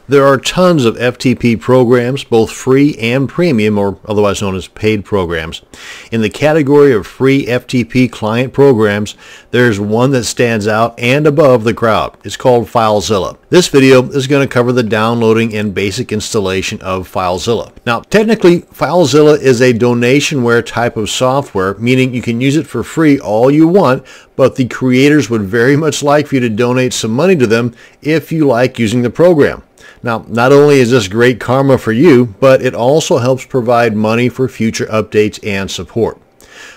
There are tons of FTP programs, both free and premium, or otherwise known as paid programs. In the category of free FTP client programs, there's one that stands out and above the crowd. It's called FileZilla. This video is going to cover the downloading and basic installation of FileZilla. Now, technically, FileZilla is a donationware type of software, meaning you can use it for free all you want, but the creators would very much like for you to donate some money to them if you like using the program. Now, not only is this great karma for you, but it also helps provide money for future updates and support.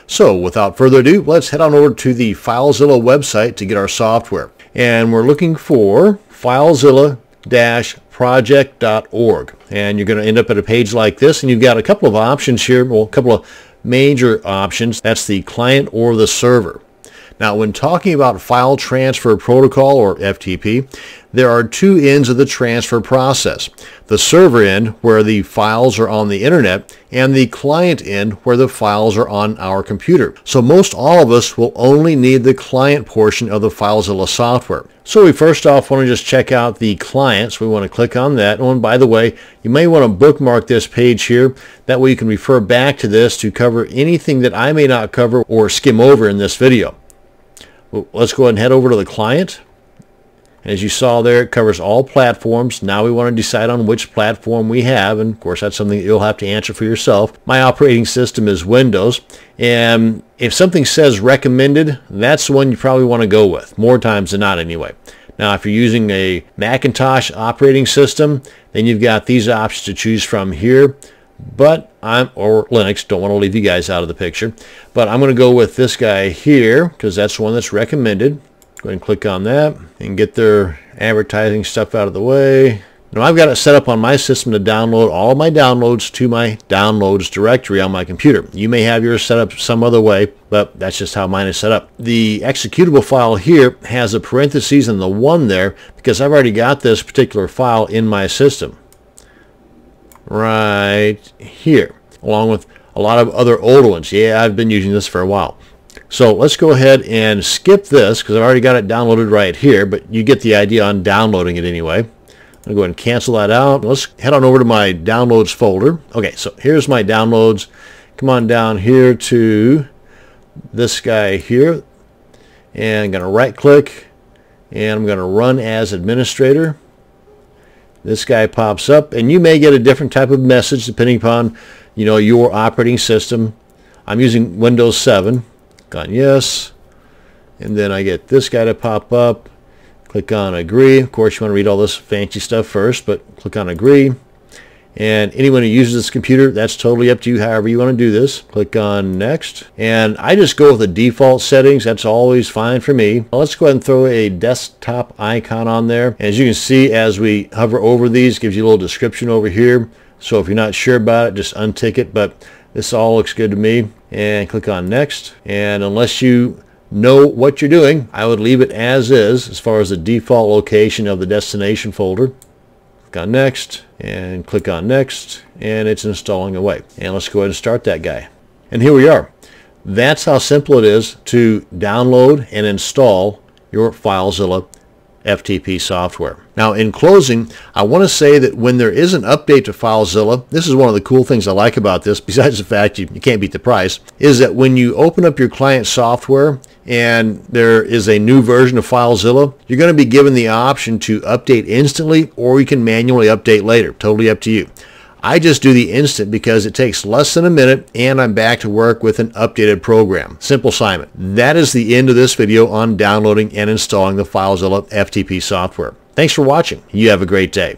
So, without further ado, let's head on over to the FileZilla website to get our software. And we're looking for FileZilla-project.org. And you're going to end up at a page like this, and you've got a couple of options here, well, a couple of major options. That's the client or the server. Now, when talking about file transfer protocol, or FTP, there are two ends of the transfer process. The server end, where the files are on the internet, and the client end, where the files are on our computer. So most all of us will only need the client portion of the FileZilla software. So we first off want to just check out the client. So we want to click on that. Oh, and by the way, you may want to bookmark this page here. That way you can refer back to this to cover anything that I may not cover or skim over in this video. Well, let's go ahead and head over to the client. As you saw there, it covers all platforms. Now we want to decide on which platform we have, and of course that's something that you'll have to answer for yourself. My operating system is Windows, and if something says recommended, that's the one you probably want to go with, more times than not anyway. Now if you're using a Macintosh operating system, then you've got these options to choose from here. But or Linux, don't want to leave you guys out of the picture, but I'm going to go with this guy here because that's the one that's recommended. Go ahead and click on that and get their advertising stuff out of the way. Now I've got it set up on my system to download all of my downloads to my downloads directory on my computer. You may have yours set up some other way, but that's just how mine is set up. The executable file here has a parentheses and the 1 there because I've already got this particular file in my system. Right here, along with a lot of other old ones. Yeah, I've been using this for a while. So let's go ahead and skip this because I've already got it downloaded right here, but you get the idea on downloading it anyway. I'm going to go ahead and cancel that out. Let's head on over to my downloads folder. Okay, so here's my downloads. Come on down here to this guy here, and I'm going to right click and I'm going to run as administrator. This guy pops up, and you may get a different type of message depending upon, your operating system. I'm using Windows 7. Click on yes, and then I get this guy to pop up. Click on agree. Of course, you want to read all this fancy stuff first, but click on agree. And anyone who uses this computer, that's totally up to you, however you want to do this. Click on next. And I just go with the default settings. That's always fine for me. Let's go ahead and throw a desktop icon on there. As you can see, as we hover over these, it gives you a little description over here. So if you're not sure about it, just untick it. But this all looks good to me. And click on next. And unless you know what you're doing, I would leave it as far as the default location of the destination folder. Click on next and click on next, and it's installing away. And let's go ahead and start that guy. And here we are. That's how simple it is to download and install your FileZilla FTP software. Now in closing, I want to say that when there is an update to FileZilla, this is one of the cool things I like about this, besides the fact you can't beat the price, is that when you open up your client software and there is a new version of FileZilla, you're going to be given the option to update instantly, or you can manually update later. Totally up to you. I just do the instant because it takes less than a minute and I'm back to work with an updated program. Simple assignment. That is the end of this video on downloading and installing the FileZilla FTP software. Thanks for watching. You have a great day.